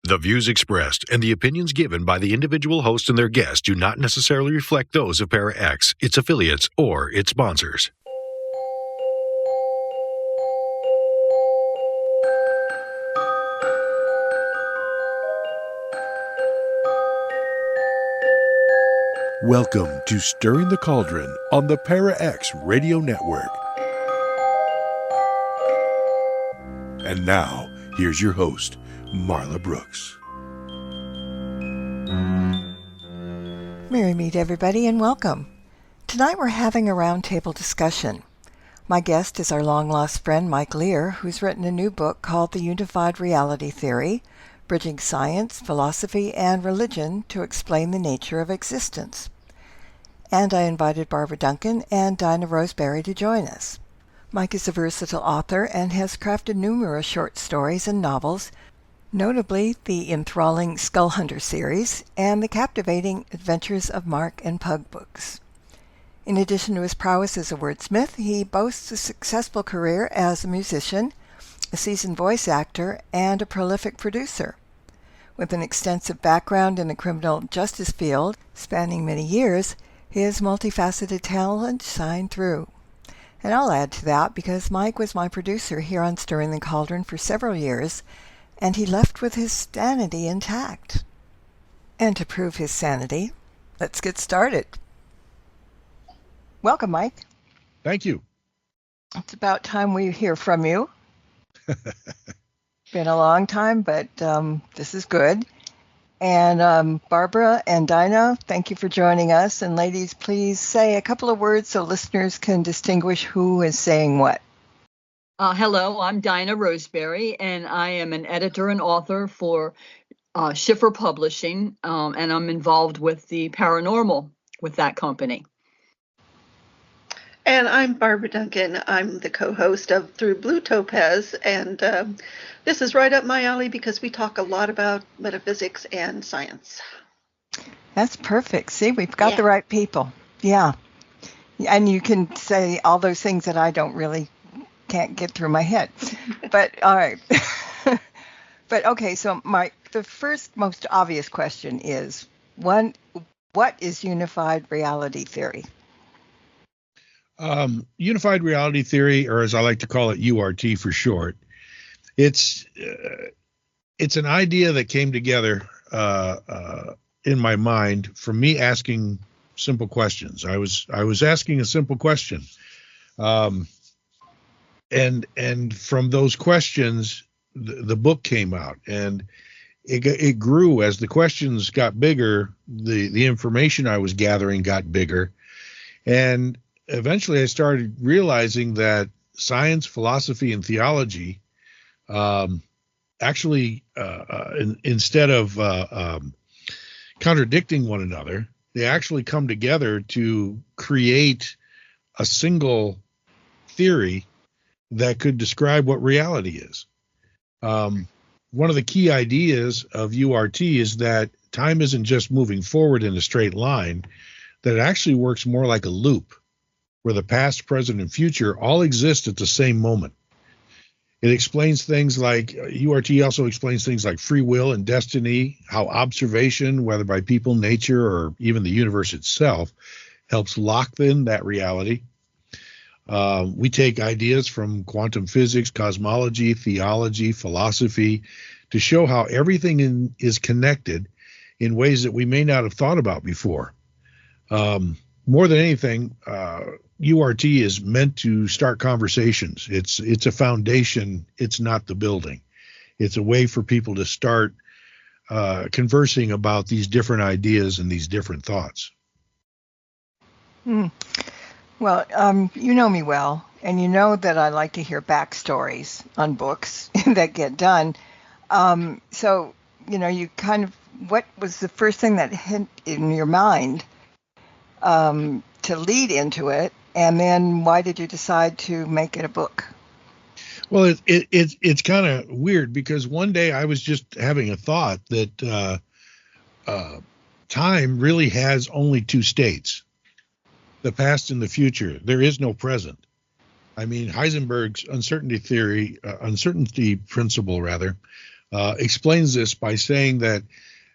The views expressed and the opinions given by the individual host and their guests do not necessarily reflect those of Para X, its affiliates, or its sponsors. Welcome to Stirring the Cauldron on the Para X Radio Network. And now, here's your host, Marla Brooks. Merry meet everybody and welcome. Tonight we're having a roundtable discussion. My guest is our long-lost friend Mike Leier, who's written a new book called The Unified Reality Theory, Bridging Science, Philosophy, and Religion to Explain the Nature of Existence. And I invited Barbara Duncan and Dinah Roseberry to join us. Mike is a versatile author and has crafted numerous short stories and novels, notably the enthralling Skull Hunter series and the captivating Adventures of Mark and Pug books. In addition to his prowess as a wordsmith, he boasts a successful career as a musician, a seasoned voice actor, and a prolific producer. With an extensive background in the criminal justice field, spanning many years, his multifaceted talent shined through. And I'll add to that because Mike was my producer here on Stirring the Cauldron for several years, and he left with his sanity intact. And to prove his sanity, let's get started. Welcome, Mike. Thank you. It's about time we hear from you. Been a long time, but this is good. And Barbara and Dinah, thank you for joining us. And ladies, please say a couple of words so listeners can distinguish who is saying what. Hello, I'm Dinah Roseberry, and I am an editor and author for Schiffer Publishing, and I'm involved with the paranormal with that company. And I'm Barbara Duncan. I'm the co-host of Through Blue Topaz, and this is right up my alley because we talk a lot about metaphysics and science. That's perfect. See, we've got the right people. Yeah. And you can say all those things that I can't get through my head. But all right. But okay, so the first most obvious question is, what is unified reality theory? Unified reality theory, or as I like to call it, URT for short, it's an idea that came together in my mind from me asking simple questions. I was asking a simple question, and from those questions, the book came out, and it grew as the questions got bigger. The information I was gathering got bigger, and eventually I started realizing that science, philosophy, and theology actually, instead of contradicting one another, they actually come together to create a single theory that could describe what reality is. One of the key ideas of URT is that time isn't just moving forward in a straight line, that it actually works more like a loop, where the past, present, and future all exist at the same moment. It explains things like, URT also explains things like free will and destiny, how observation, whether by people, nature, or even the universe itself, helps lock in that reality. We take ideas from quantum physics, cosmology, theology, philosophy, to show how everything is connected in ways that we may not have thought about before. More than anything, URT is meant to start conversations. It's a foundation. It's not the building. It's a way for people to start conversing about these different ideas and these different thoughts. Well, you know me well, and you know that I like to hear backstories on books that get done. So, what was the first thing that hit in your mind to lead into it, and then why did you decide to make it a book? Well, it's kind of weird because one day I was just having a thought that time really has only two states, the past and the future. There is no present. I mean, Heisenberg's uncertainty principle, explains this by saying that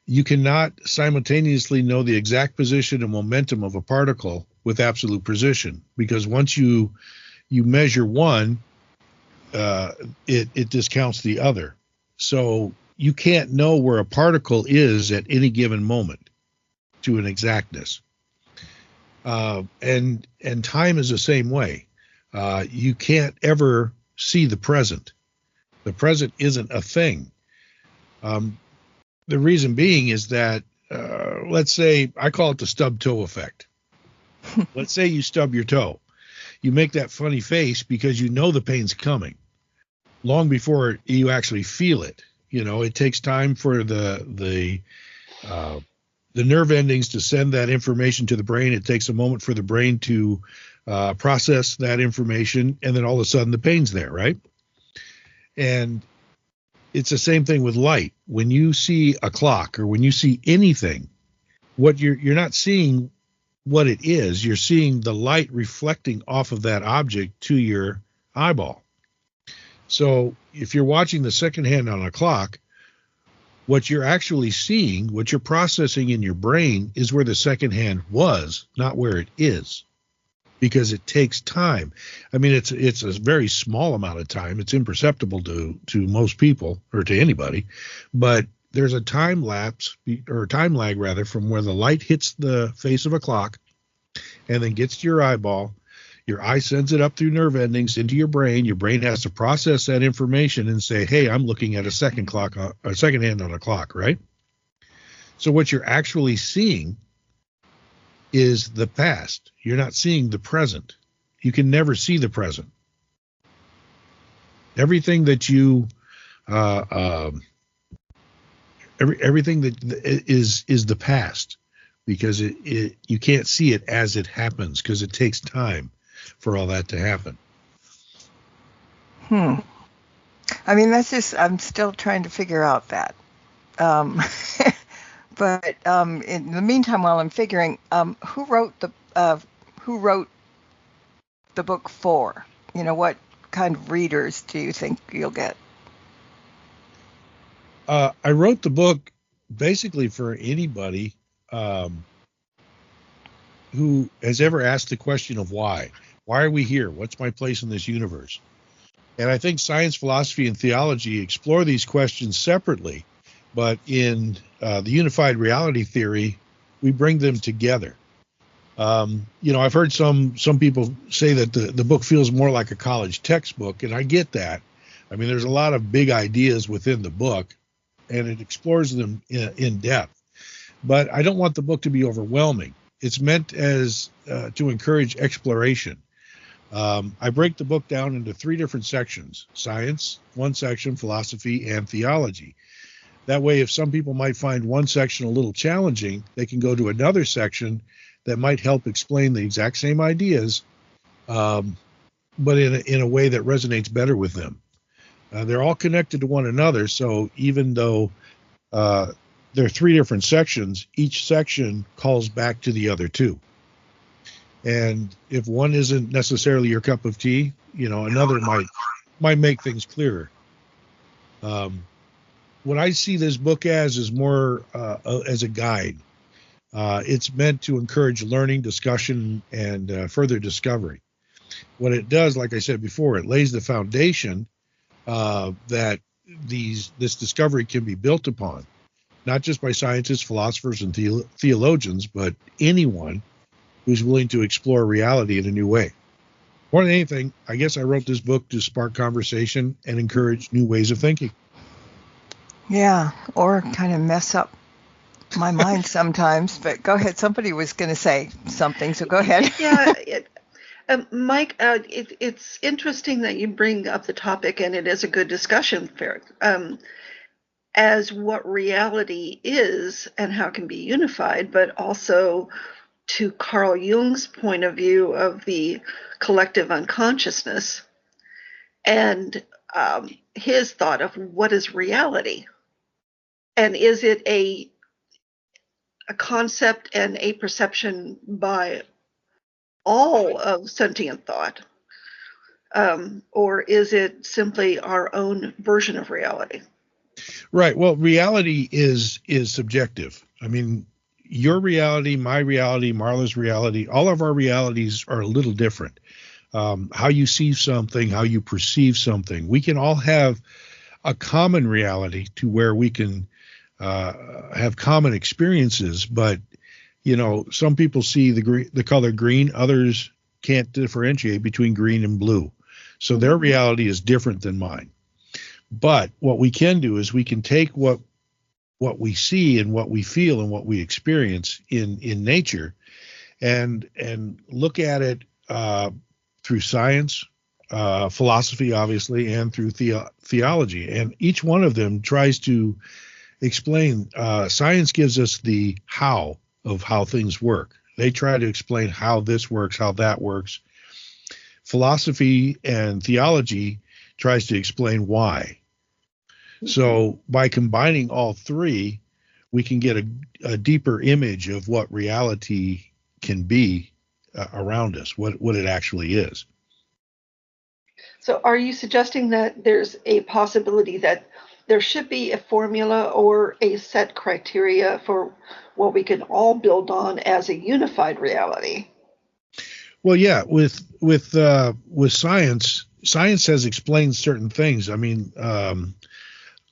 you cannot simultaneously know the exact position and momentum of a particle with absolute precision, because once you measure one, it discounts the other. So you can't know where a particle is at any given moment to an exactness. And time is the same way. You can't ever see the present. The present isn't a thing. The reason being is that, let's say, I call it the stub toe effect. Let's say you stub your toe. You make that funny face because you know the pain's coming long before you actually feel it. You know, it takes time for the nerve endings to send that information to the brain. It takes a moment for the brain to process that information, and then all of a sudden the pain's there, right? And it's the same thing with light. When you see a clock or when you see anything, what you're not seeing what it is, you're seeing the light reflecting off of that object to your eyeball. So if you're watching the second hand on a clock, what you're actually seeing, what you're processing in your brain, is where the second hand was, not where it is, because it takes time. I mean, it's a very small amount of time. It's imperceptible to most people, or to anybody, but there's a time lapse, or time lag rather, from where the light hits the face of a clock and then gets to your eyeball. Your eye sends it up through nerve endings into your brain. Your brain has to process that information and say, hey, I'm looking at a second hand on a clock, right? So what you're actually seeing is the past. You're not seeing the present. You can never see the present. Everything that you everything that is the past, because you can't see it as it happens, because it takes time for all that to happen. I mean, that's just, I'm still trying to figure out that. But in the meantime, while I'm figuring, who wrote the book for? You know, what kind of readers do you think you'll get? I wrote the book basically for anybody who has ever asked the question of why. Why are we here? What's my place in this universe? And I think science, philosophy, and theology explore these questions separately, but in the unified reality theory, we bring them together. You know, I've heard some people say that the book feels more like a college textbook, and I get that. I mean, there's a lot of big ideas within the book, and it explores them in depth. But I don't want the book to be overwhelming. It's meant as to encourage exploration. I break the book down into 3 different sections: science, one section, philosophy, and theology. That way, if some people might find one section a little challenging, they can go to another section that might help explain the exact same ideas, but in a way that resonates better with them. They're all connected to one another, so even though there are 3 different sections, each section calls back to the other 2. And if one isn't necessarily your cup of tea, you know, another might make things clearer. What I see this book as is more as a guide. It's meant to encourage learning, discussion, and further discovery. What it does, like I said before, it lays the foundation that this discovery can be built upon, not just by scientists, philosophers, and theologians, but anyone who's willing to explore reality in a new way. More than anything, I guess I wrote this book to spark conversation and encourage new ways of thinking. Yeah, or kind of mess up my mind sometimes. But go ahead. Somebody was going to say something, so go ahead. Yeah, Mike, it's interesting that you bring up the topic, and it is a good discussion, as what reality is and how it can be unified, but also to Carl Jung's point of view of the collective unconsciousness and his thought of what is reality. And is it a concept and a perception by all of sentient thought? Or is it simply our own version of reality? Right. Well, reality is subjective. I mean, your reality, my reality, Marla's reality, all of our realities are a little different. How you see something, how you perceive something. We can all have a common reality to where we can have common experiences, but some people see the color green, others can't differentiate between green and blue. So their reality is different than mine. But what we can do is we can take what we see and what we feel and what we experience in nature and look at it through science, philosophy, obviously, and through theology. And each one of them tries to explain. Science gives us the how of how things work. They try to explain how this works, how that works. Philosophy and theology tries to explain why. So by combining all three, we can get a deeper image of what reality can be around us, what it actually is. So are you suggesting that there's a possibility that there should be a formula or a set criteria for what we can all build on as a unified reality? Well, yeah, with science has explained certain things. I mean,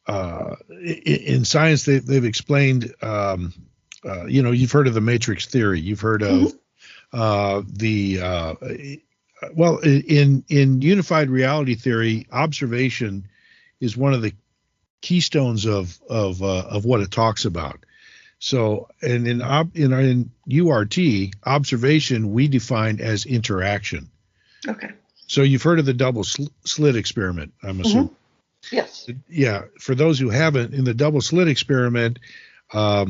in science, they've explained, you've heard of the matrix theory. You've heard of in unified reality theory, observation is one of the keystones of what it talks about. So, and in URT, observation we define as interaction. Okay. So you've heard of the double slit experiment, I'm assuming. Yes. Yeah. For those who haven't, in the double slit experiment, a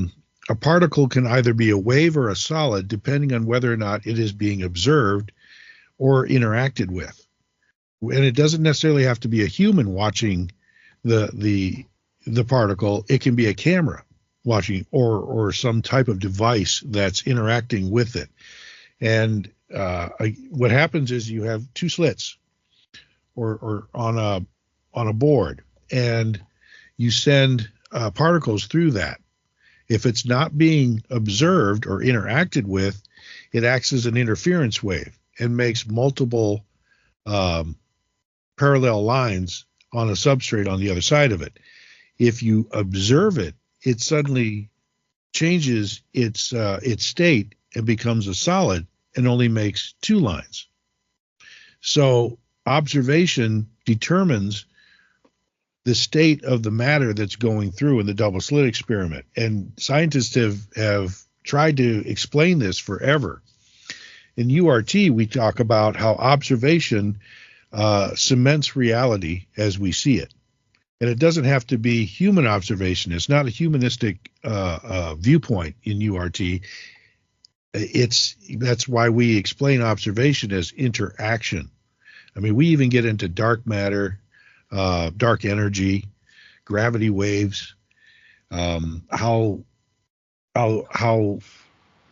particle can either be a wave or a solid, depending on whether or not it is being observed or interacted with. And it doesn't necessarily have to be a human watching the particle. It can be a camera watching or some type of device that's interacting with it. And what happens is you have two slits or on a board, and you send particles through that. If it's not being observed or interacted with, it acts as an interference wave and makes multiple parallel lines on a substrate on the other side of it. If you observe it, it suddenly changes its state and becomes a solid and only makes two lines. So observation determines the state of the matter that's going through in the double slit experiment. And scientists have tried to explain this forever. In URT, we talk about how observation cements reality as we see it. And it doesn't have to be human observation. It's not a humanistic viewpoint in URT. That's why we explain observation as interaction. I mean, we even get into dark matter, dark energy, gravity waves, how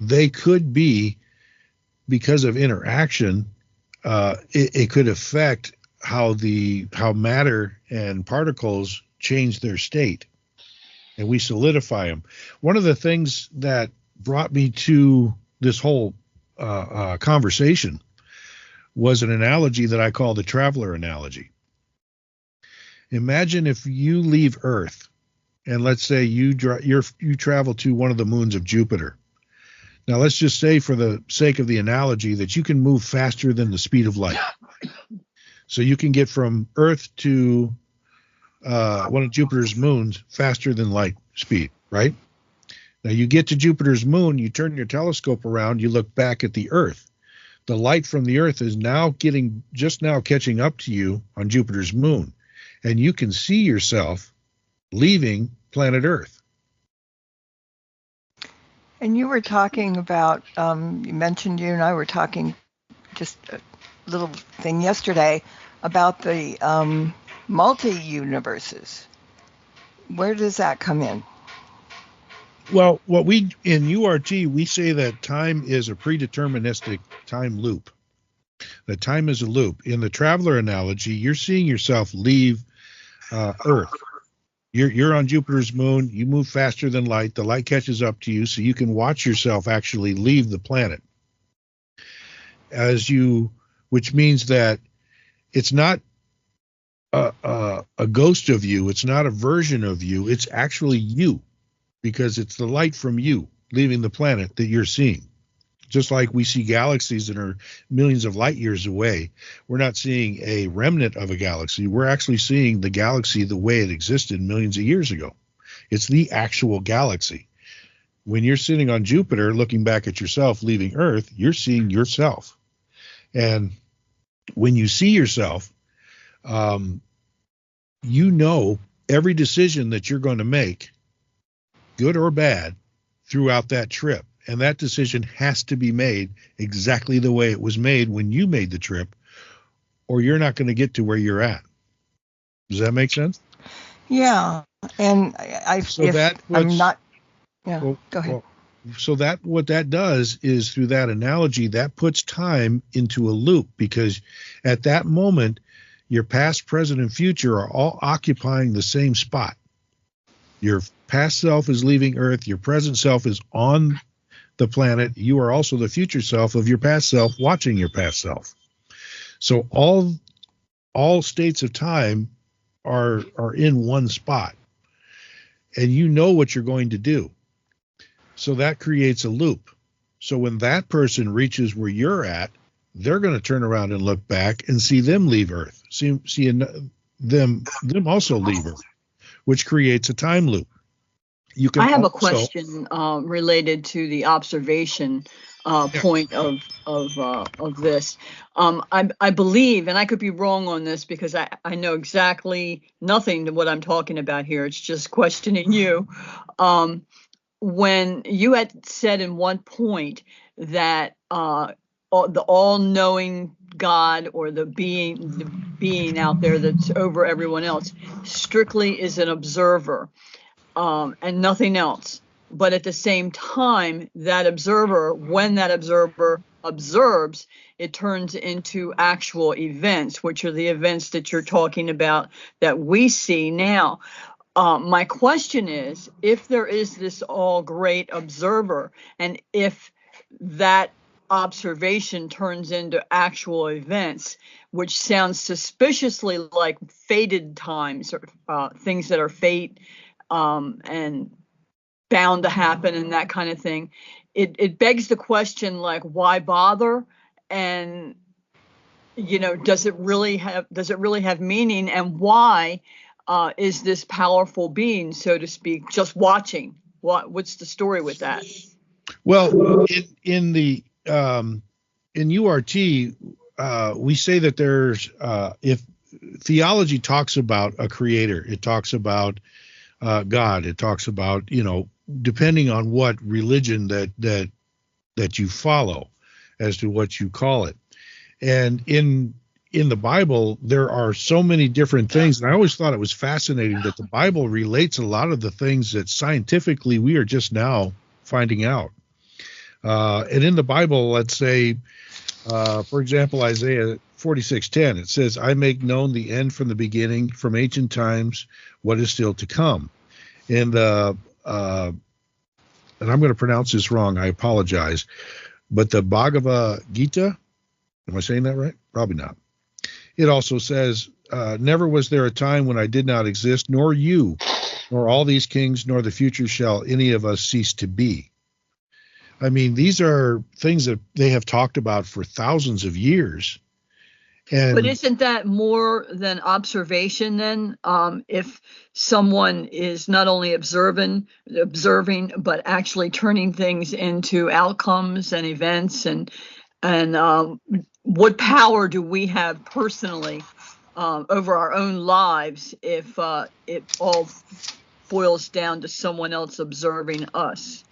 they could be, because of interaction, it could affect how matter and particles change their state, and we solidify them. One of the things that brought me to this whole conversation was an analogy that I call the traveler analogy. Imagine if you leave Earth, and let's say you travel to one of the moons of Jupiter. Now, let's just say, for the sake of the analogy, that you can move faster than the speed of light. So you can get from Earth to one of Jupiter's moons faster than light speed, right? Now you get to Jupiter's moon, you turn your telescope around, you look back at the Earth. The light from the Earth is just now catching up to you on Jupiter's moon. And you can see yourself leaving planet Earth. And you were talking about, you mentioned you and I were talking just a little thing yesterday about the multi-universes. Where does that come in? Well, in URT, we say that time is a predeterministic time loop. That time is a loop. In the traveler analogy, you're seeing yourself leave Earth. You're on Jupiter's moon. You move faster than light. The light catches up to you, so you can watch yourself actually leave the planet. Which means that it's not a ghost of you. It's not a version of you. It's actually you, because it's the light from you leaving the planet that you're seeing. Just like we see galaxies that are millions of light years away, we're not seeing a remnant of a galaxy. We're actually seeing the galaxy the way it existed millions of years ago. It's the actual galaxy. When you're sitting on Jupiter looking back at yourself leaving Earth, you're seeing yourself. And when you see yourself, you know every decision that you're going to make, good or bad, throughout that trip. And that decision has to be made exactly the way it was made when you made the trip, or you're not going to get to where you're at. Does that make sense? Yeah. And go ahead. So what that does is, through that analogy, that puts time into a loop, because at that moment, your past, present, and future are all occupying the same spot. Your past self is leaving Earth. Your present self is on the planet. You are also the future self of your past self watching your past self. So all states of time are in one spot, and you know what you're going to do. So that creates a loop. So when that person reaches where you're at, they're going to turn around and look back and see them leave Earth, see them also leave Earth, which creates a time loop. I have a question related to the observation point of this. I believe, and I could be wrong on this because I know exactly nothing to what I'm talking about here. It's just questioning you. When you had said in one point that the all-knowing God, or the being out there that's over everyone else, strictly is an observer. And nothing else. But at the same time, that observer, when that observer observes, it turns into actual events, which are the events that you're talking about that we see now. My question is, if there is this all great observer, and if that observation turns into actual events, which sounds suspiciously like fated times, or things that are fate, and bound to happen, and that kind of thing, it begs the question, like, why bother? And does it really have meaning? And why is this powerful being, so to speak, just watching? What's the story with that? Well, in URT, we say that there's if theology talks about a creator, it talks about God, it talks about, depending on what religion that you follow, as to what you call it. And in the Bible, there are so many different things. And I always thought it was fascinating that the Bible relates a lot of the things that scientifically we are just now finding out. And in the Bible, let's say, for example, Isaiah 46:10, it says, I make known the end from the beginning, from ancient times, what is still to come. And I'm going to pronounce this wrong, I apologize, but the Bhagavad Gita, am I saying that right? Probably not. It also says, never was there a time when I did not exist, nor you, nor all these kings, nor the future shall any of us cease to be. I mean, these are things that they have talked about for thousands of years. But isn't that more than observation then? If someone is not only observing, but actually turning things into outcomes and events, and what power do we have personally over our own lives if it all boils down to someone else observing us?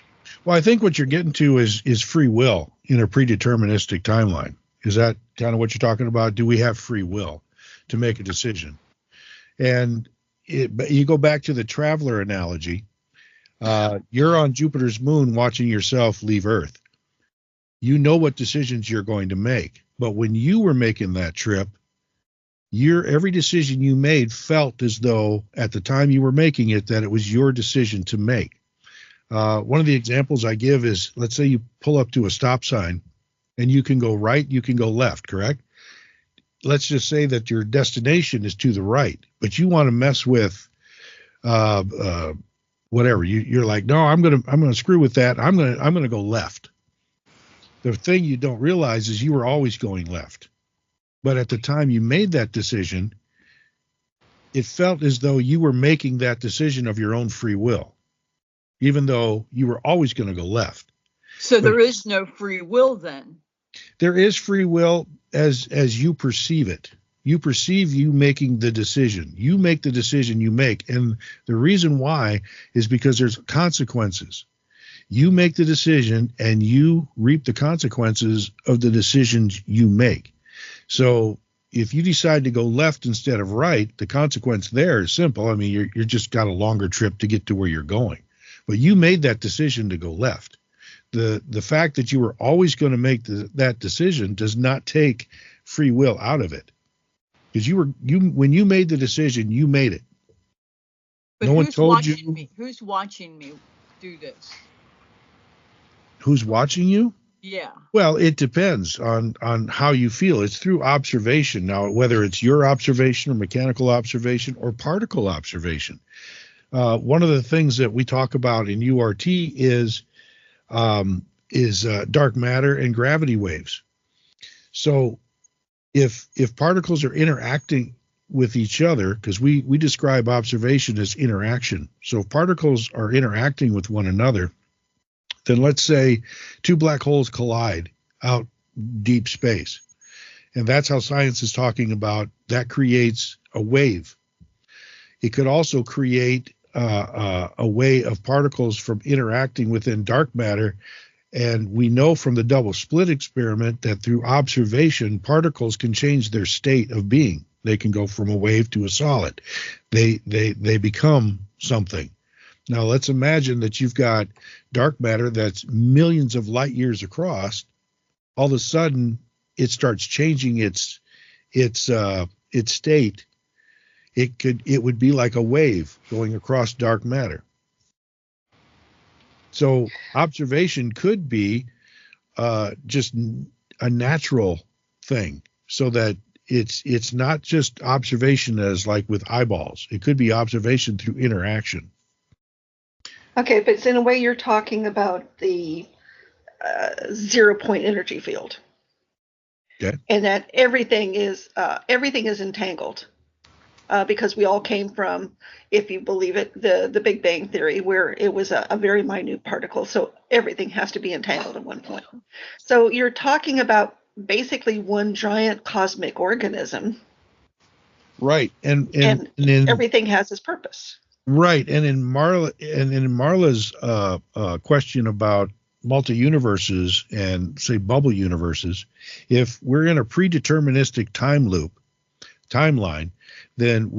Well, I think what you're getting to is free will in a predeterministic timeline. Is that kind of what you're talking about? Do we have free will to make a decision? And you go back to the traveler analogy. You're on Jupiter's moon watching yourself leave Earth. You know what decisions you're going to make. But when you were making that trip, every decision you made felt as though at the time you were making it that it was your decision to make. One of the examples I give is, let's say you pull up to a stop sign and you can go right, you can go left, correct? Let's just say that your destination is to the right, but you want to mess with whatever. You're like, no, I'm gonna screw with that. I'm gonna go left. The thing you don't realize is you were always going left. But at the time you made that decision, it felt as though you were making that decision of your own free will, even though you were always going to go left. So there is no free will then? There is free will as you perceive it. You perceive you making the decision. You make the decision you make. And the reason why is because there's consequences. You make the decision and you reap the consequences of the decisions you make. So if you decide to go left instead of right, the consequence there is simple. I mean, you're just got a longer trip to get to where you're going. But you made that decision to go left. The fact that you were always going to make that decision does not take free will out of it. Because when you made the decision, you made it. But no one told you. Who's watching me do this? Who's watching you? Yeah. Well, it depends on how you feel. It's through observation. Now, whether it's your observation or mechanical observation or particle observation. One of the things that we talk about in URT is dark matter and gravity waves. So if particles are interacting with each other, because we describe observation as interaction. So if particles are interacting with one another, then let's say two black holes collide out deep space. And that's how science is talking about that creates a wave. It could also create a way of particles from interacting within dark matter. And we know from the double slit experiment that through observation, particles can change their state of being. They can go from a wave to a solid. They become something. Now, let's imagine that you've got dark matter that's millions of light years across. All of a sudden, it starts changing its state. It would be like a wave going across dark matter. So observation could be just a natural thing, so that it's not just observation as like with eyeballs. It could be observation through interaction. Okay, but in a way you're talking about the 0-point energy field. Okay. And that everything is entangled because we all came from, if you believe it, the Big Bang Theory, where it was a very minute particle. So everything has to be entangled at one point. So you're talking about basically one giant cosmic organism. Right. And everything has its purpose. Right. And in Marla's question about multi-universes and, say, bubble universes, if we're in a predeterministic timeline, then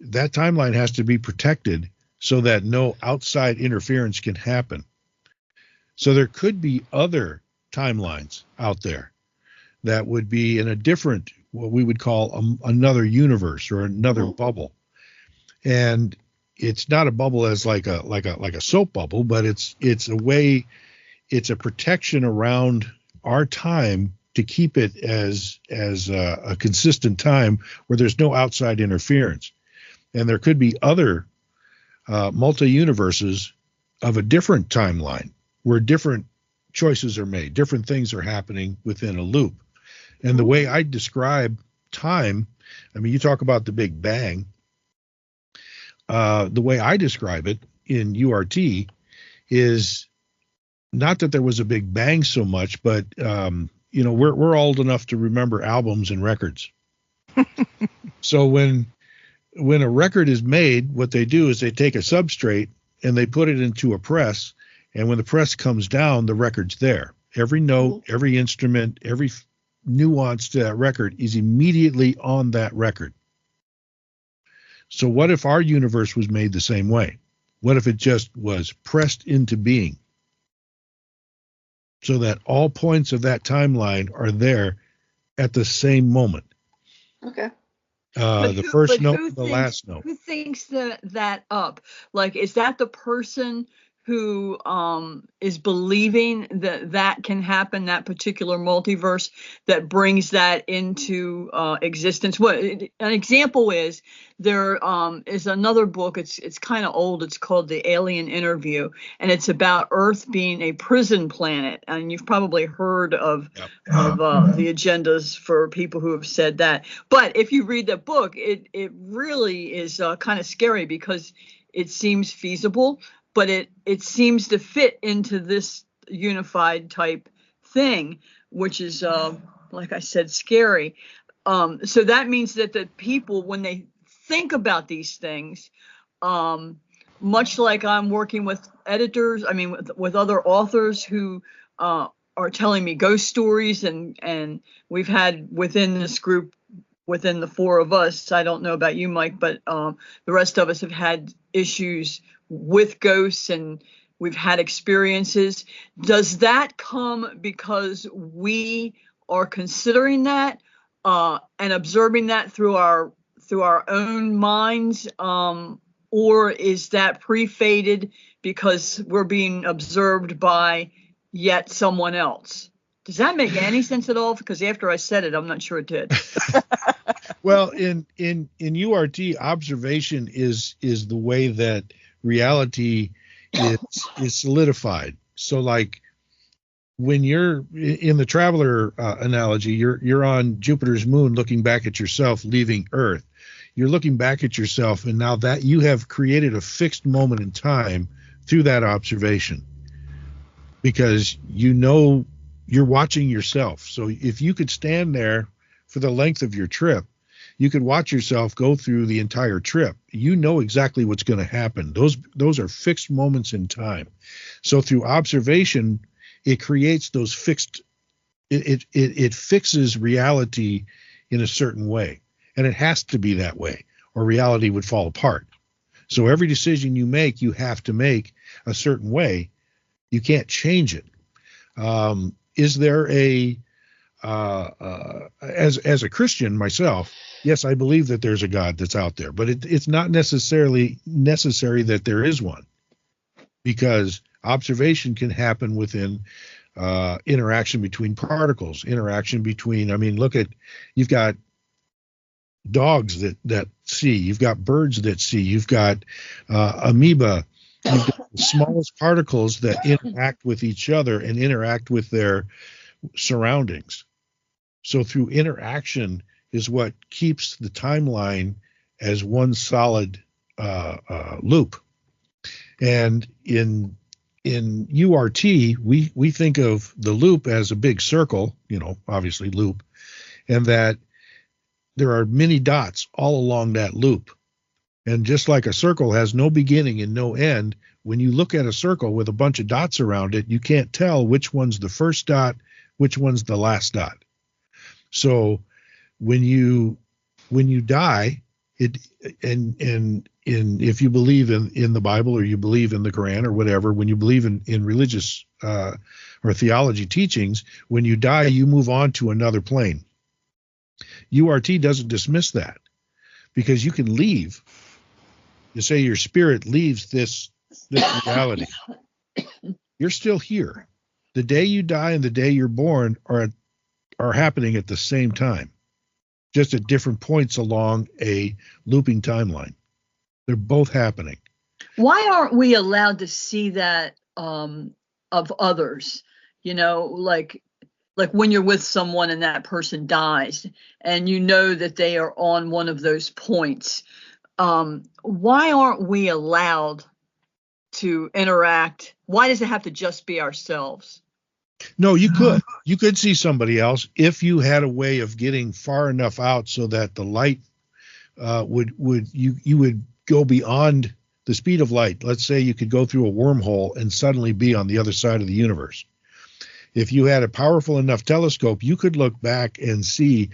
that timeline has to be protected so that no outside interference can happen. So there could be other timelines out there that would be in a different, what we would call another universe or another bubble. And it's not a bubble as like a soap bubble, but it's a way, it's a protection around our time to keep it as a consistent time where there's no outside interference. And there could be other multi-universes of a different timeline where different choices are made, different things are happening within a loop. And the way I describe time, I mean, you talk about the Big Bang. The way I describe it in URT is not that there was a Big Bang so much, but we're old enough to remember albums and records. So when a record is made, what they do is they take a substrate and they put it into a press, and when the press comes down, the record's there. Every note, every instrument, every nuance to that record is immediately on that record. So what if our universe was made the same way? What if it just was pressed into being so that all points of that timeline are there at the same moment? Okay. The first note, who the thinks, last note. who thinks that up? Like, is that the person who is believing that can happen, that particular multiverse that brings that into existence? What an example is, there is another book. It's kind of old. It's called The Alien Interview, and it's about Earth being a prison planet. And you've probably heard of the agendas for people who have said that. But if you read that book, it really is kind of scary, because it seems feasible, but it seems to fit into this unified type thing, which is, like I said, scary. So that means that the people, when they think about these things, much like I'm working with editors, I mean, with other authors who are telling me ghost stories, and we've had within this group, within the four of us, I don't know about you, Mike, but the rest of us have had issues with ghosts, and we've had experiences. Does that come because we are considering that and observing that through our own minds, or is that pre-fated because we're being observed by yet someone else? Does that make any sense at all? Because after I said it, I'm not sure it did. Well, in URT, observation is the way that reality is solidified. So, like, when you're in the traveler analogy, you're on Jupiter's moon, looking back at yourself leaving Earth. You're looking back at yourself, and now that you have created a fixed moment in time through that observation, because you know you're watching yourself. So if you could stand there for the length of your trip, you could watch yourself go through the entire trip. You know exactly what's going to happen. Those are fixed moments in time. So through observation, it creates those fixed, it fixes reality in a certain way. And it has to be that way, or reality would fall apart. So every decision you make, you have to make a certain way. You can't change it. Is there as a Christian myself, yes, I believe that there's a God that's out there, but it's not necessarily necessary that there is one, because observation can happen within interaction between particles, interaction between, I mean, you've got dogs that see, you've got birds that see, you've got amoeba, you've got the smallest particles that interact with each other and interact with their surroundings. So through interaction is what keeps the timeline as one solid loop. And in URT, we think of the loop as a big circle, obviously loop, and that there are many dots all along that loop. And just like a circle has no beginning and no end, when you look at a circle with a bunch of dots around it, you can't tell which one's the first dot, which one's the last dot. So when you die, if you believe in the Bible, or you believe in the Quran or whatever, when you believe in religious or theology teachings, when you die, you move on to another plane. URT doesn't dismiss that, because you can leave. You say your spirit leaves this reality. You're still here. The day you die and the day you're born are happening at the same time, just at different points along a looping timeline. They're both happening. Why aren't we allowed to see that of others? Like when you're with someone and that person dies, and you know that they are on one of those points. Why aren't we allowed to interact? Why does it have to just be ourselves? No, you could see somebody else if you had a way of getting far enough out so that the light you would go beyond the speed of light. Let's say you could go through a wormhole and suddenly be on the other side of the universe. If you had a powerful enough telescope, you could look back and see.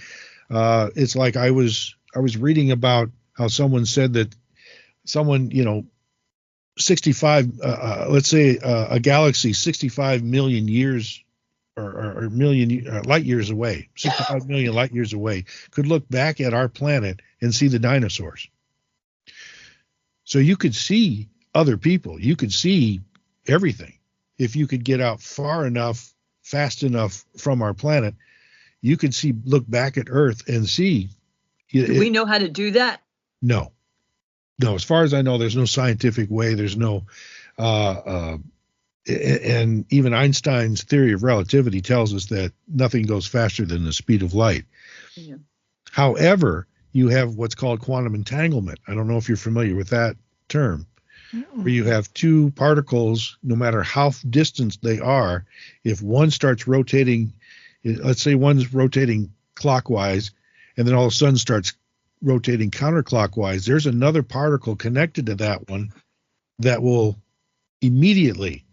It's like I was reading about how someone said that someone, 65, let's say a galaxy 65 million years or million light years away, 65 million light years away, could look back at our planet and see the dinosaurs. So you could see other people. You could see everything. If you could get out far enough, fast enough from our planet, you could look back at Earth and see. Do we know how to do that? No. As far as I know, there's no scientific way. There's no, and even Einstein's theory of relativity tells us that nothing goes faster than the speed of light. Yeah. However, you have what's called quantum entanglement. I don't know if you're familiar with that term, where you have two particles, no matter how distant they are, if one starts rotating, let's say one's rotating clockwise, and then all of a sudden starts rotating counterclockwise, there's another particle connected to that one that will immediately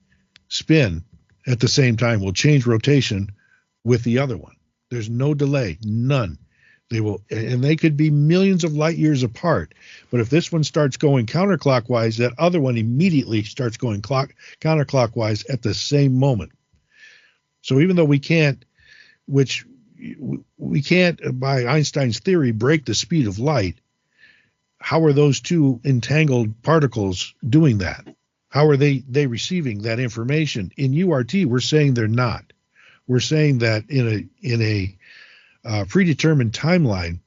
spin at the same time, will change rotation with the other one. There's no delay, none. They will, and they could be millions of light years apart. But if this one starts going counterclockwise, that other one immediately starts going counterclockwise at the same moment. So even though we can't, by Einstein's theory, break the speed of light, how are those two entangled particles doing that? How are they receiving that information? In URT, we're saying they're not. We're saying that in a predetermined timeline,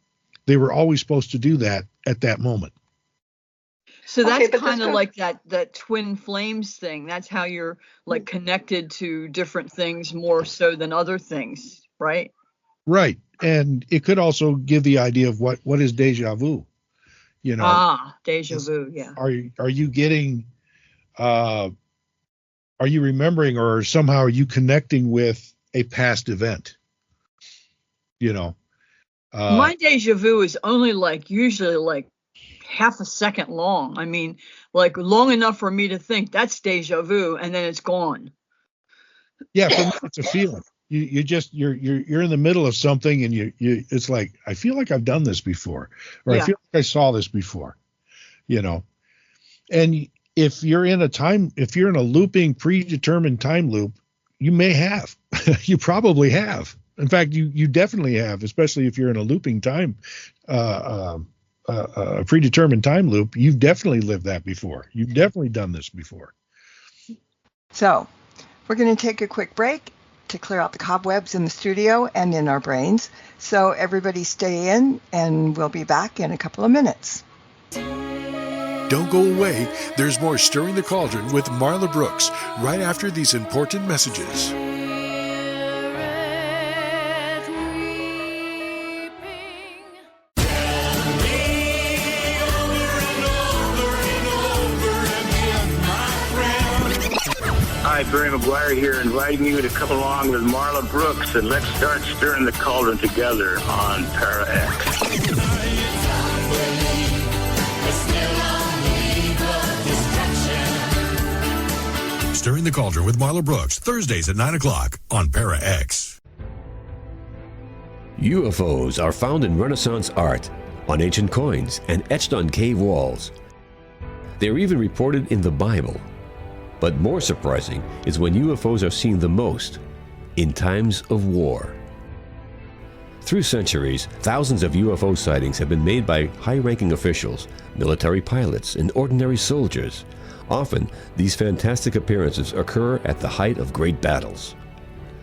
they were always supposed to do that at that moment. So that's kind of like that twin flames thing. That's how you're like connected to different things more so than other things, right? Right. And it could also give the idea of what is deja vu. Deja vu, yeah. Are you getting are you remembering, or somehow are you connecting with a past event? My deja vu is only usually half a second long. I mean, long enough for me to think that's deja vu, and then it's gone. Yeah, for me, it's a feeling. You're in the middle of something, and you it's like, I feel like I've done this before, or I feel like I saw this before, And if you're in a looping predetermined time loop, you may have, you probably have. In fact, you definitely have, especially if you're in a looping time, a predetermined time loop. You've definitely lived that before. You've definitely done this before. So we're going to take a quick break to clear out the cobwebs in the studio and in our brains. So everybody stay in, and we'll be back in a couple of minutes. Don't go away. There's more Stirring the Cauldron with Marla Brooks right after these important messages. Hi, Barry McGuire here, inviting you to come along with Marla Brooks, and let's start stirring the cauldron together on Para X. Stirring the Cauldron with Marla Brooks, Thursdays at 9 o'clock on Para X. UFOs are found in Renaissance art, on ancient coins, and etched on cave walls. They are even reported in the Bible. But more surprising is when UFOs are seen the most, in times of war. Through centuries, thousands of UFO sightings have been made by high-ranking officials, military pilots, and ordinary soldiers. Often, these fantastic appearances occur at the height of great battles.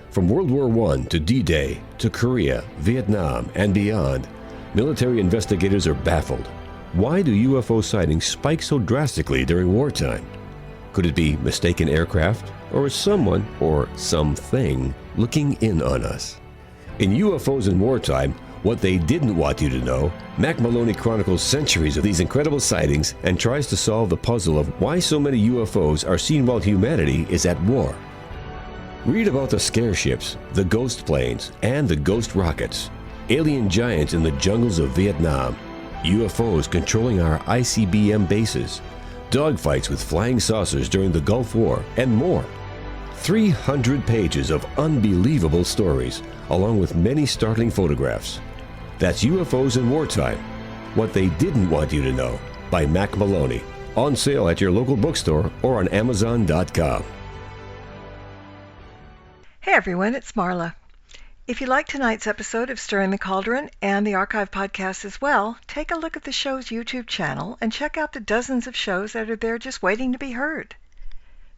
From World War I to D-Day to Korea, Vietnam, and beyond, military investigators are baffled. Why do UFO sightings spike so drastically during wartime? Could it be mistaken aircraft, or is someone or something looking in on us? In UFOs in Wartime, What They Didn't Want You to Know, Mac Maloney chronicles centuries of these incredible sightings and tries to solve the puzzle of why so many UFOs are seen while humanity is at war. Read about the scare ships, the ghost planes, and the ghost rockets, alien giants in the jungles of Vietnam, UFOs controlling our ICBM bases, dogfights with flying saucers during the Gulf War, and more. 300 pages of unbelievable stories, along with many startling photographs. That's UFOs in Wartime, What They Didn't Want You to Know, by Mac Maloney. On sale at your local bookstore or on Amazon.com. Hey everyone, it's Marla. If you like tonight's episode of Stirring the Cauldron and the archive podcast as well, take a look at the show's YouTube channel and check out the dozens of shows that are there just waiting to be heard.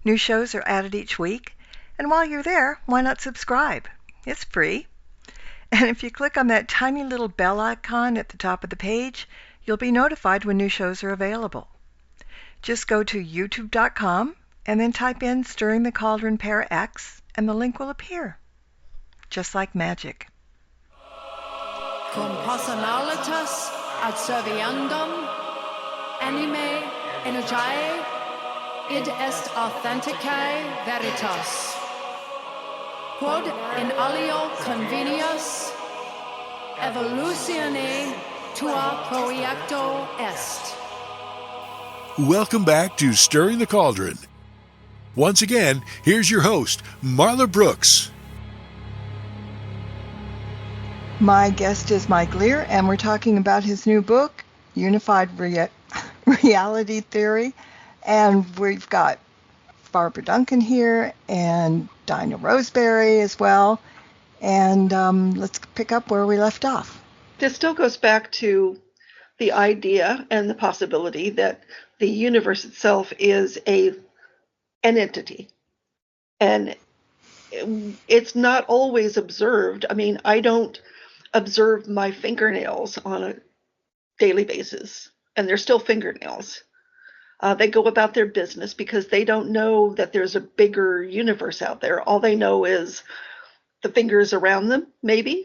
New shows are added each week, and while you're there, why not subscribe? It's free. And if you click on that tiny little bell icon at the top of the page, you'll be notified when new shows are available. Just go to youtube.com and then type in Stirring the Cauldron Para X, and the link will appear. Just like magic. Cum personalitas ad serviendum anime energiae id est authenticae veritas. Quod in alio convenius evolutione tua proiecto est. Welcome back to Stirring the Cauldron. Once again, here's your host, Marla Brooks. My guest is Mike Leier, and we're talking about his new book, Unified Reality Theory. And we've got Barbara Duncan here and Dinah Roseberry as well. And let's pick up where we left off. This still goes back to the idea and the possibility that the universe itself is an entity. And it's not always observed. I mean, I don't observe my fingernails on a daily basis, and they're still fingernails. They go about their business because they don't know that there's a bigger universe out there. All they know is the fingers around them, maybe,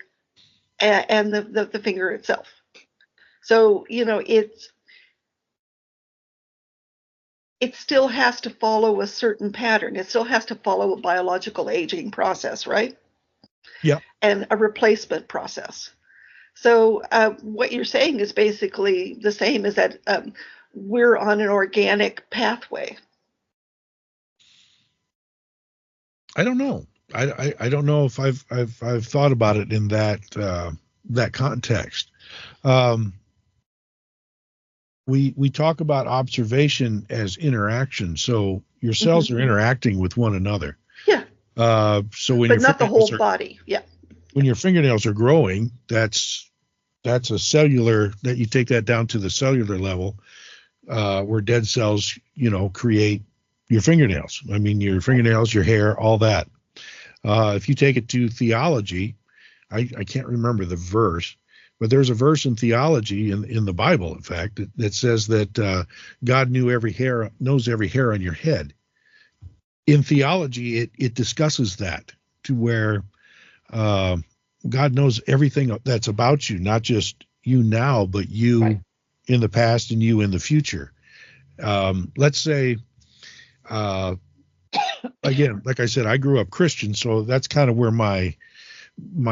and the finger itself. So, it still has to follow a certain pattern. It still has to follow a biological aging process, right? Yeah. And a replacement process. So what you're saying is basically the same, is that we're on an organic pathway. I don't know. I don't know if I've thought about it in that context. We talk about observation as interaction. So your cells are interacting with one another. Yeah. So when but not the whole body. Yeah. When your fingernails are growing, that's a cellular, that you take that down to the cellular level, where dead cells, create your fingernails. I mean, your fingernails, your hair, all that. If you take it to theology, I can't remember the verse, but there's a verse in theology in the Bible, in fact, that says that God knows every hair on your head. In theology, it discusses that, to where God knows everything that's about you, not just you now, but you in the past and you in the future. Let's say, again, like I said, I grew up Christian, so that's kind of where my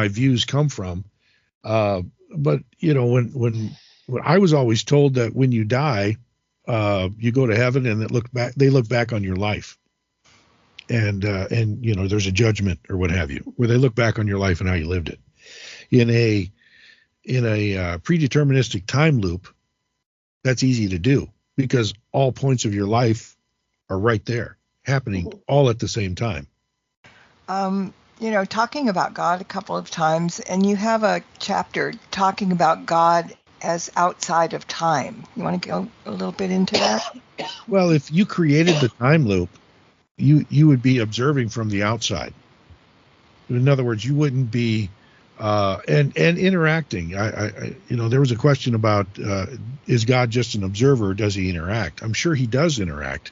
views come from. But when I was always told that when you die, you go to heaven, and they look back on your life, and there's a judgment or what have you, where they look back on your life and how you lived it. In a predeterministic time loop, that's easy to do because all points of your life are right there, happening all at the same time. Talking about God a couple of times, and you have a chapter talking about God as outside of time. You want to go a little bit into that? Well, if you created the time loop, you would be observing from the outside. In other words, you wouldn't be and interacting. There was a question about is God just an observer, or does he interact? I'm sure he does interact.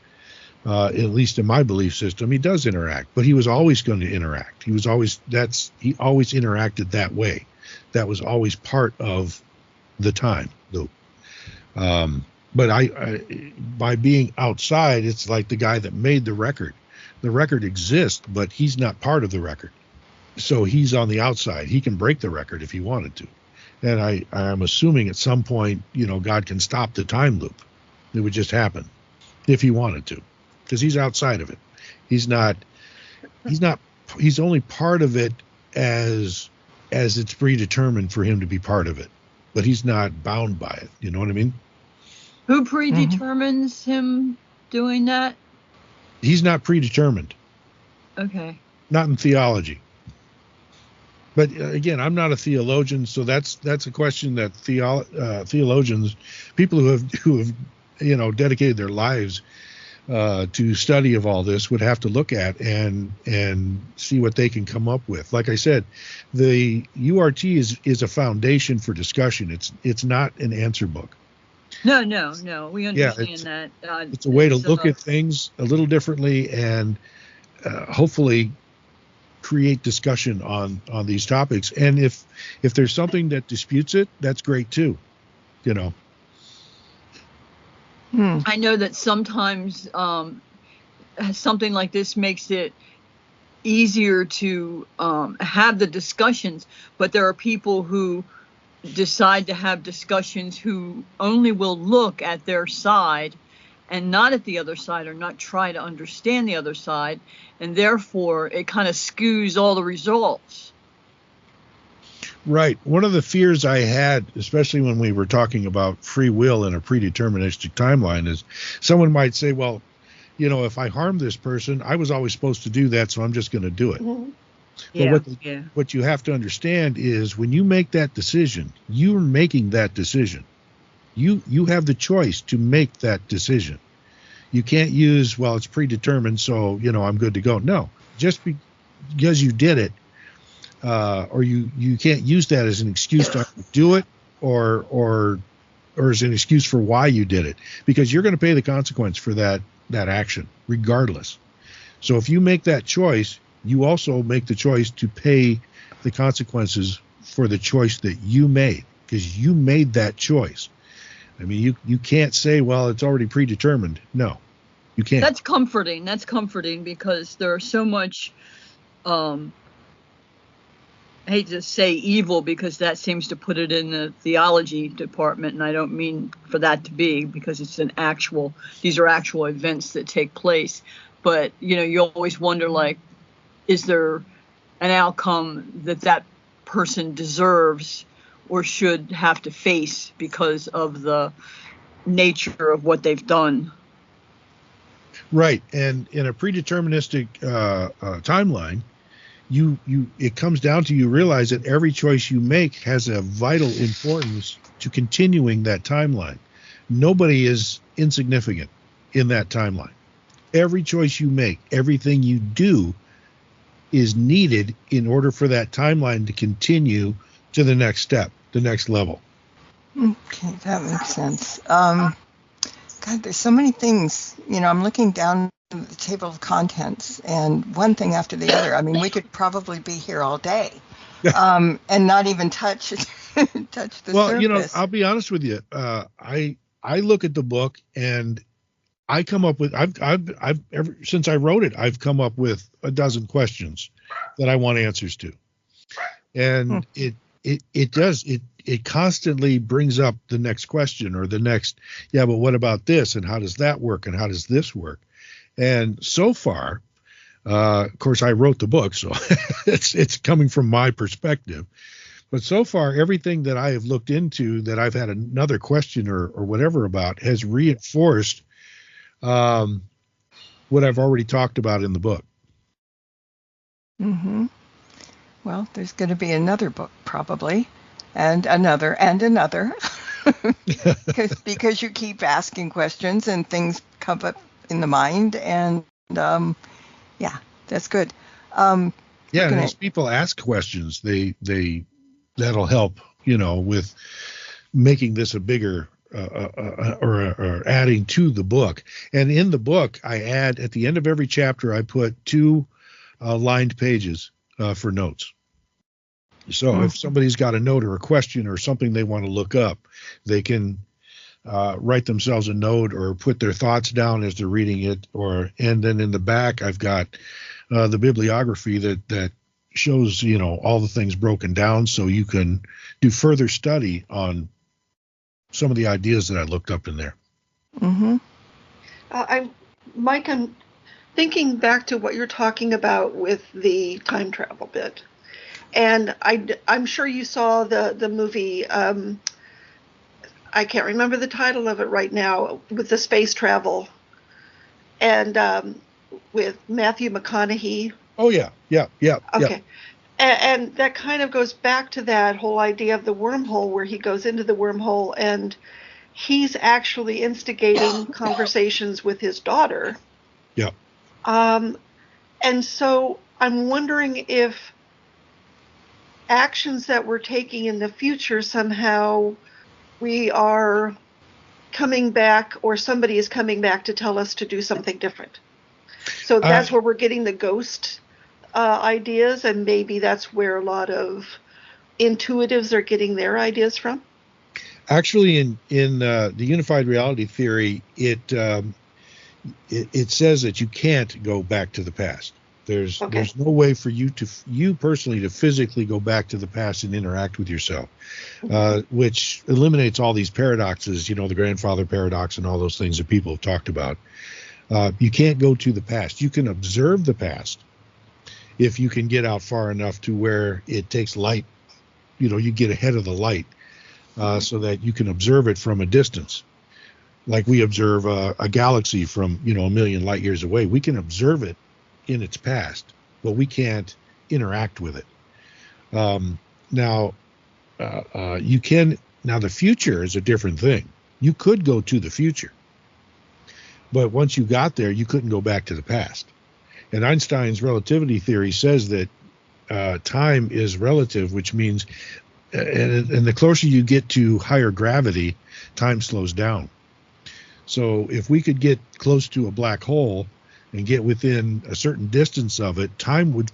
At least in my belief system, he does interact, but he was always going to interact. He always interacted that way. That was always part of the time loop. But by being outside, it's like the guy that made the record. The record exists, but he's not part of the record. So he's on the outside. He can break the record if he wanted to. And I'm assuming at some point, God can stop the time loop. It would just happen if he wanted to, because he's outside of it. He's only part of it as it's predetermined for him to be part of it, but he's not bound by it. You know what I mean? Who predetermines him doing that? He's not predetermined. Okay. Not in theology. But again, I'm not a theologian, so that's a question that theologians, people who have dedicated their lives to study of all this, would have to look at and see what they can come up with. Like I said, the URT is a foundation for discussion. It's not an answer book. No, we understand that. It's a way to look at things a little differently and hopefully create discussion on these topics. And if there's something that disputes it, that's great too. I know that sometimes something like this makes it easier to have the discussions, but there are people who decide to have discussions who only will look at their side and not at the other side, or not try to understand the other side, and therefore it kind of skews all the results. Right. One of the fears I had, especially when we were talking about free will in a predeterministic timeline, is someone might say, well, if I harm this person, I was always supposed to do that, so I'm just going to do it. Mm-hmm. But what you have to understand is when you make that decision, you're making that decision. You have the choice to make that decision. You can't use, well, it's predetermined, so, I'm good to go. No, just because you did it, or you can't use that as an excuse to do it or as an excuse for why you did it, because you're going to pay the consequence for that action regardless. So if you make that choice, you also make the choice to pay the consequences for the choice that you made, because you made that choice. I mean, you can't say, well, it's already predetermined. No, you can't. That's comforting because there's so much, I hate to say evil, because that seems to put it in the theology department, and I don't mean for that to be, because it's these are actual events that take place. But, you always wonder, like, is there an outcome that person deserves or should have to face because of the nature of what they've done? Right. And in a predeterministic timeline, it comes down to you realize that every choice you make has a vital importance to continuing that timeline. Nobody is insignificant in that timeline. Every choice you make, everything you do is needed in order for that timeline to continue to the next step, the next level. Okay, that makes sense. God, there's so many things. I'm looking down the table of contents, and one thing after the other. I mean, we could probably be here all day, and not even touch the surface. I'll be honest with you. I look at the book and I come up with I've ever since I wrote it, I've come up with a dozen questions that I want answers to, and it constantly brings up the next question or the next, but what about this, and how does that work, and how does this work? And so far, of course, I wrote the book, so it's coming from my perspective. But so far, everything that I have looked into that I've had another question or whatever about has reinforced what I've already talked about in the book. Mm-hmm. Well, there's going to be another book probably, and another, because you keep asking questions and things come up in the mind, and that's good. And as people ask questions, that'll help, with making this a bigger or adding to the book. And in the book, I add at the end of every chapter, I put 2 lined pages for notes. So if somebody's got a note or a question or something they want to look up, they can write themselves a note or put their thoughts down as they're reading it. And then in the back, I've got the bibliography that shows, all the things broken down, so you can do further study on some of the ideas that I looked up in there. Mm-hmm. Mike, I'm thinking back to what you're talking about with the time travel bit. And I'm sure you saw the movie, I can't remember the title of it right now, with the space travel, and with Matthew McConaughey. Oh, yeah. Okay. And that kind of goes back to that whole idea of the wormhole, where he goes into the wormhole and he's actually instigating conversations with his daughter. Yeah. And so I'm wondering if actions that we're taking in the future, somehow we are coming back, or somebody is coming back to tell us to do something different. So that's where we're getting the ghost ideas, and maybe that's where a lot of intuitives are getting their ideas from. Actually, in the unified reality theory, it says that you can't go back to the past. There's no way for you personally to physically go back to the past and interact with yourself, which eliminates all these paradoxes, the grandfather paradox and all those things that people have talked about. You can't go to the past. You can observe the past if you can get out far enough to where it takes light, you get ahead of the light, so that you can observe it from a distance. Like we observe a galaxy from, a million light years away. We can observe it in its past, but we can't interact with it. Now, the future is a different thing. You could go to the future, but once you got there, you couldn't go back to the past. And Einstein's relativity theory says that time is relative, which means, and the closer you get to higher gravity, time slows down. So if we could get close to a black hole and get within a certain distance of it, time would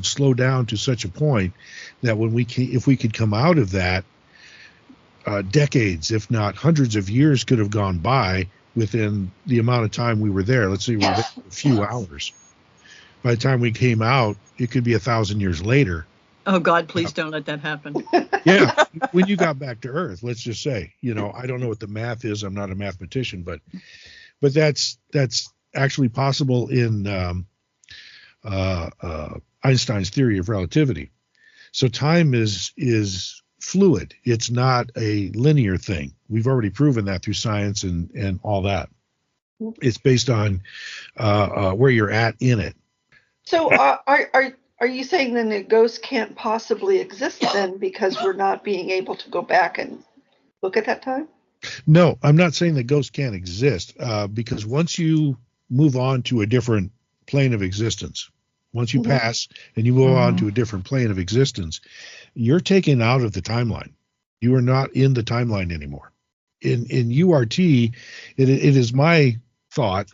slow down to such a point that if we could come out of that, decades, if not hundreds of years could have gone by within the amount of time we were there. Let's say we were there for a few hours. By the time we came out, it could be 1,000 years later. Oh God, please don't let that happen. Yeah, when you got back to Earth, let's just say, I don't know what the math is. I'm not a mathematician, but that's actually possible in Einstein's theory of relativity. So time is fluid. It's not a linear thing. We've already proven that through science and all that. It's based on where you're at in it. So are you saying then that ghosts can't possibly exist then, because we're not being able to go back and look at that time? No, I'm not saying that ghosts can't exist, because once you move on to a different plane of existence, once you pass and you move on to a different plane of existence, you're taken out of the timeline. You are not in the timeline anymore. In URT, it is my thought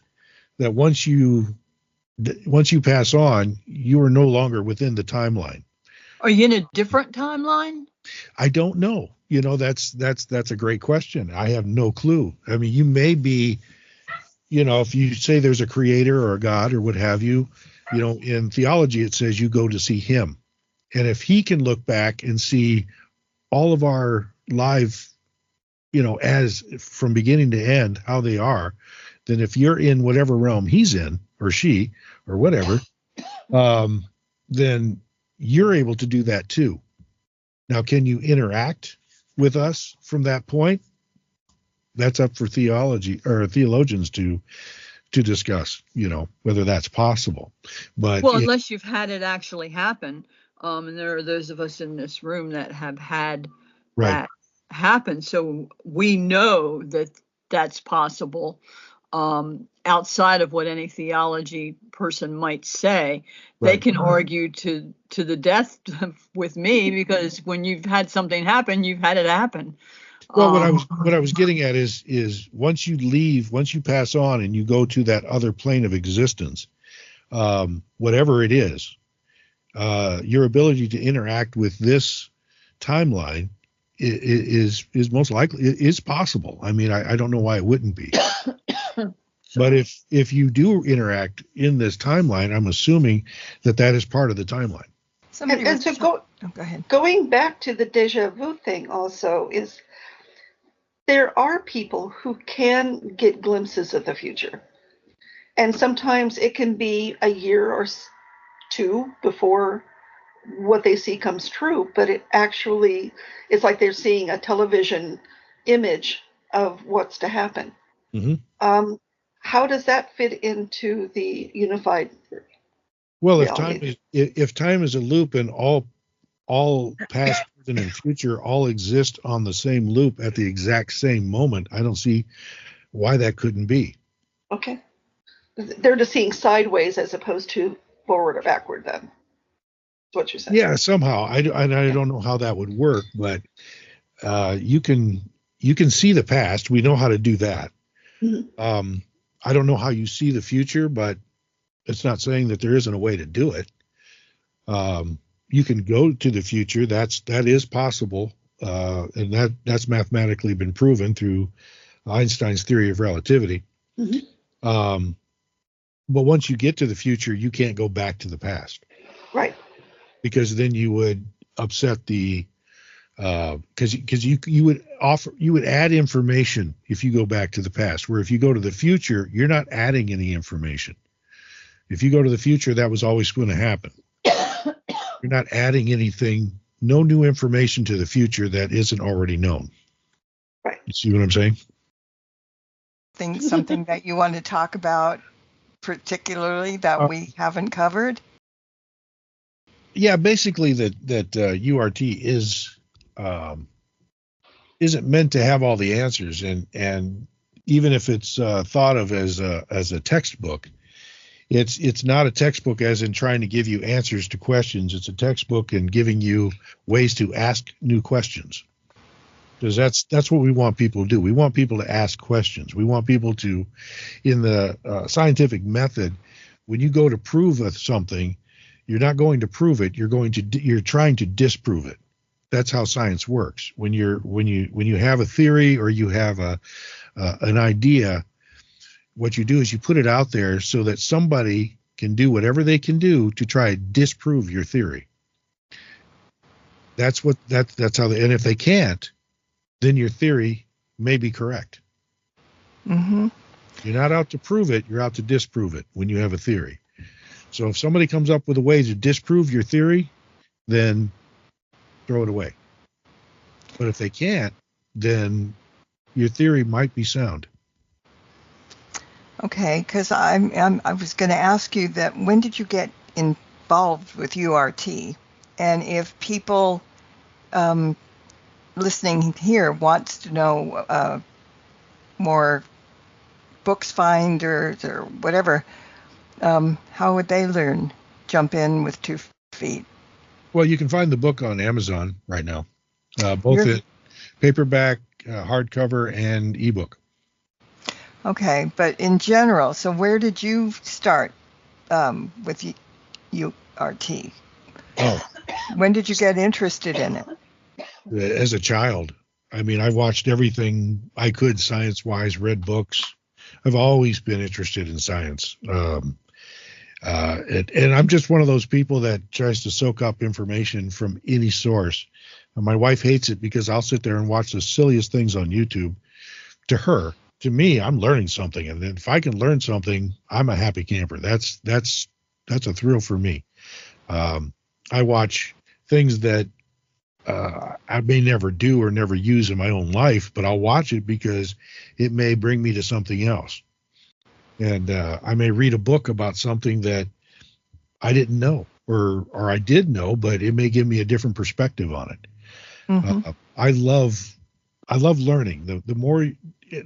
that once you pass on, you are no longer within the timeline. Are you in a different timeline? I don't know. That's a great question. I have no clue. I mean, you may be, if you say there's a creator or a God or what have you, in theology, it says you go to see him. And if he can look back and see all of our life, as from beginning to end, how they are, then if you're in whatever realm he's in, or she, or whatever, then you're able to do that too. Now, can you interact with us from that point? That's up for theology or theologians to discuss, whether that's possible. But unless you've had it actually happen, and there are those of us in this room that have had that happen, so we know that that's possible. Outside of what any theology person might say, they can argue to the death with me, because when you've had something happen, you've had it happen. Well, what I was getting at is once you pass on and you go to that other plane of existence, whatever it is, your ability to interact with this timeline is most likely is possible. I mean, I don't know why it wouldn't be. But if you do interact in this timeline, I'm assuming that is part of the timeline. Go ahead. Going back to the deja vu thing also, is there are people who can get glimpses of the future. And sometimes it can be a year or two before what they see comes true, but it actually is like they're seeing a television image of what's to happen. Mm-hmm. How does that fit into the unified theory? Well, reality. if time is a loop and all past, present, and future all exist on the same loop at the exact same moment, I don't see why that couldn't be. Okay. They're just seeing sideways as opposed to forward or backward then. That's what you're saying. Yeah, somehow I don't know how that would work, but you can see the past. We know how to do that. Mhm. I don't know how you see the future, but it's not saying that there isn't a way to do it. You can go to the future. That is possible, and that's mathematically been proven through Einstein's theory of relativity. Mhm. But once you get to the future, you can't go back to the past, Right. because then you would upset the because you would add information if you go back to the past. Where if you go to the future, you're not adding any information. If you go to the future, that was always going to happen. You're not adding anything, no new information to the future that isn't already known. Right. You see what I'm saying? Something that you want to talk about particularly that we haven't covered? Yeah, basically that URT isn't meant to have all the answers, and even if it's thought of as a textbook, it's not a textbook as in trying to give you answers to questions. It's a textbook in giving you ways to ask new questions, because that's what we want people to do. We want people to ask questions. We want people to, in the scientific method, when you go to prove something, you're not going to prove it. You're trying to disprove it. That's how science works. When you have a theory or you have an idea, what you do is you put it out there so that somebody can do whatever they can do to try to disprove your theory. That's how and if they can't, then your theory may be correct. Mm-hmm. You're not out to prove it, you're out to disprove it when you have a theory. So if somebody comes up with a way to disprove your theory, then throw it away. But if they can't, then your theory might be sound. Okay, because I was going to ask you that when did you get involved with URT? And if people listening here wants to know more books finders or whatever, how would they jump in with 2 feet? Well, you can find the book on Amazon right now, both in paperback, hardcover, and ebook. Okay, but in general, so where did you start with URT? Oh, when did you get interested in it? As a child. I mean, I watched everything I could science-wise, read books. I've always been interested in science. And I'm just one of those people that tries to soak up information from any source. And my wife hates it because I'll sit there and watch the silliest things on YouTube. To me, I'm learning something. And if I can learn something, I'm a happy camper. That's a thrill for me. I watch things that I may never do or never use in my own life, but I'll watch it because it may bring me to something else. And I may read a book about something that I didn't know or I did know, but it may give me a different perspective on it. Mm-hmm. I love learning. The more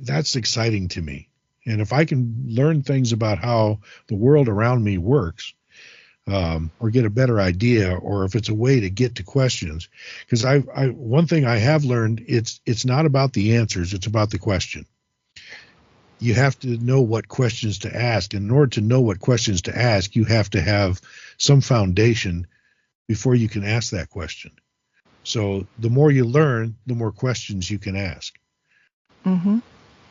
that's exciting to me. And if I can learn things about how the world around me works, or get a better idea, or if it's a way to get to questions, because one thing I have learned, it's not about the answers, it's about the question. You have to know what questions to ask. In order to know what questions to ask, you have to have some foundation before you can ask that question. So the more you learn, the more questions you can ask. Mm-hmm.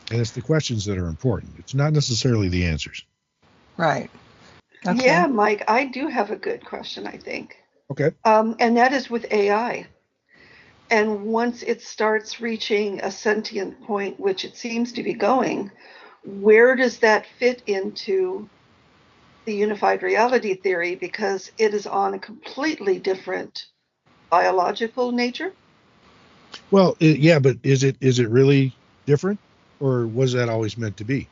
And it's the questions that are important. It's not necessarily the answers. Right. Okay. Yeah, Mike, I do have a good question, I think. Okay. And that is with AI. And once it starts reaching a sentient point, which it seems to be going, where does that fit into the unified reality theory? Because it is on a completely different biological nature. Well, yeah, but is it really different, or was that always meant to be?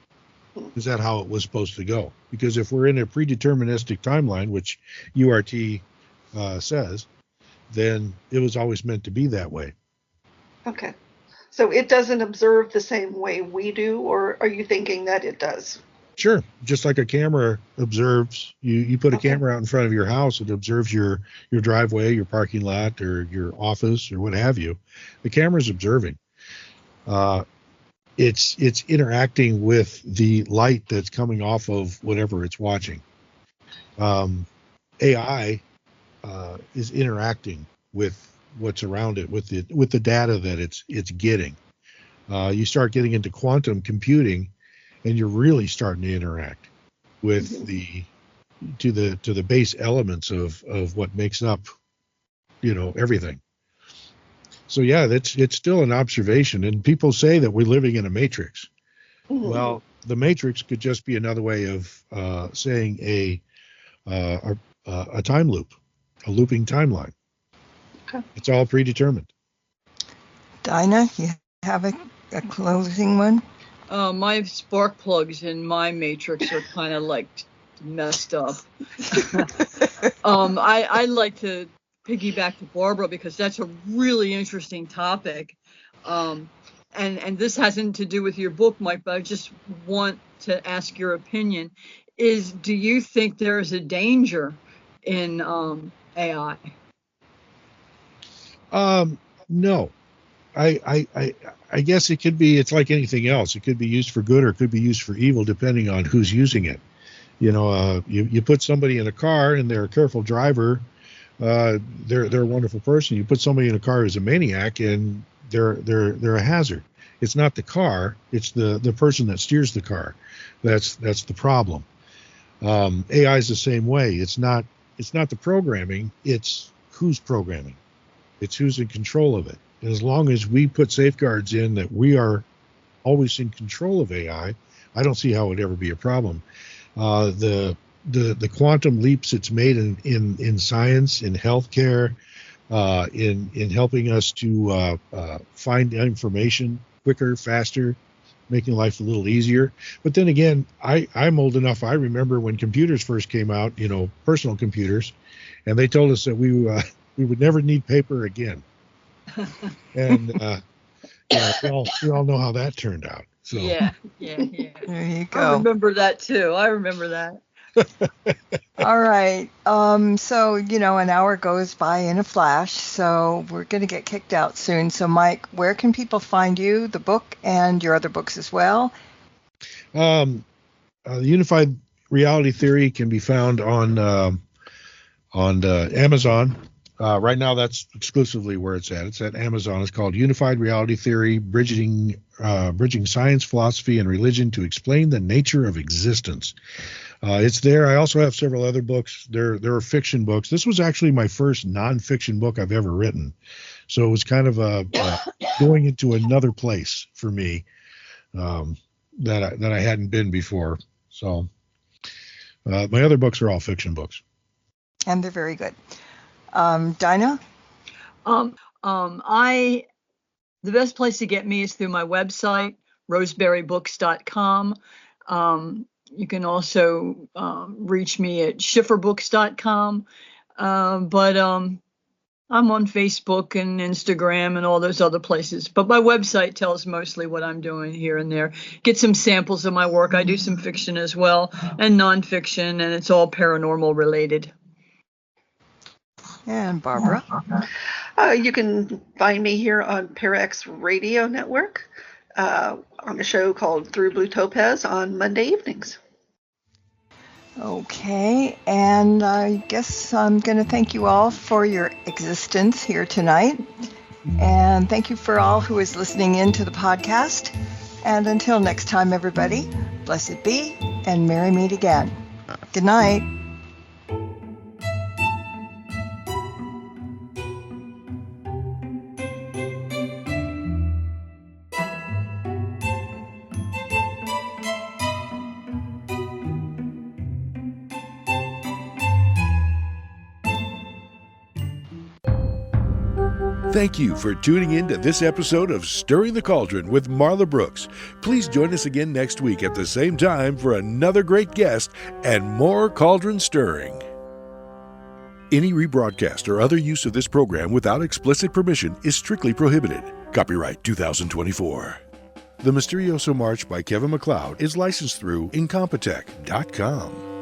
Is that how it was supposed to go? Because if we're in a predeterministic timeline, which URT says, then it was always meant to be that way. Okay. So it doesn't observe the same way we do, or are you thinking that it does? Sure. Just like a camera observes, you put a camera out in front of your house, it observes your driveway, your parking lot, or your office, or what have you. The camera's observing. It's interacting with the light that's coming off of whatever it's watching. AI is interacting with what's around it, with the data that it's getting. You start getting into quantum computing, and you're really starting to interact with to the base elements of what makes up, everything. So yeah, it's still an observation, and people say that we're living in a matrix. Mm-hmm. Well, the matrix could just be another way of saying a time loop, a looping timeline. Okay. It's all predetermined. Dinah, you have a closing one? My spark plugs in my matrix are kind of like messed up. I'd like to piggyback to Barbara because that's a really interesting topic. And this hasn't to do with your book, Mike, but I just want to ask your opinion. Do you think there is a danger in AI? No. I guess it could be, it's like anything else. It could be used for good or it could be used for evil depending on who's using it. You put somebody in a car and they're a careful driver, they're a wonderful person. You put somebody in a car who's a maniac and they're a hazard. It's not the car, it's the person that steers the car. That's the problem. AI is the same way. It's not the programming, it's who's programming. It's who's in control of it. And as long as we put safeguards in that we are always in control of AI, I don't see how it would ever be a problem. The quantum leaps it's made in science, in healthcare, in helping us to find information quicker, faster, making life a little easier. But then again, I'm old enough. I remember when computers first came out, personal computers, and they told us that we would never need paper again. And we all know how that turned out. So yeah. There you go. I remember that too. I remember that. All right. So, an hour goes by in a flash, so we're going to get kicked out soon. So, Mike, where can people find you, the book, and your other books as well? The Unified Reality Theory can be found on Amazon. Right now, that's exclusively where it's at. It's at Amazon. It's called Unified Reality Theory, Bridging Science, Philosophy, and Religion to Explain the Nature of Existence. It's there. I also have several other books. There are fiction books. This was actually my first nonfiction book I've ever written. So it was kind of going into another place for me that I hadn't been before. So my other books are all fiction books. And they're very good. Dinah? The best place to get me is through my website, roseberrybooks.com. You can also reach me at schifferbooks.com. But I'm on Facebook and Instagram and all those other places. But my website tells mostly what I'm doing here and there. Get some samples of my work. I do some fiction as well and nonfiction, and it's all paranormal related. And Barbara? You can find me here on Parax Radio Network on a show called Through Blue Topaz on Monday evenings. Okay, and I guess I'm going to thank you all for your existence here tonight. And thank you for all who is listening in to the podcast. And until next time, everybody, blessed be and merry meet again. Good night. Thank you for tuning in to this episode of Stirring the Cauldron with Marla Brooks. Please join us again next week at the same time for another great guest and more cauldron stirring. Any rebroadcast or other use of this program without explicit permission is strictly prohibited. Copyright 2024. The Mysterioso March by Kevin MacLeod is licensed through Incompetech.com.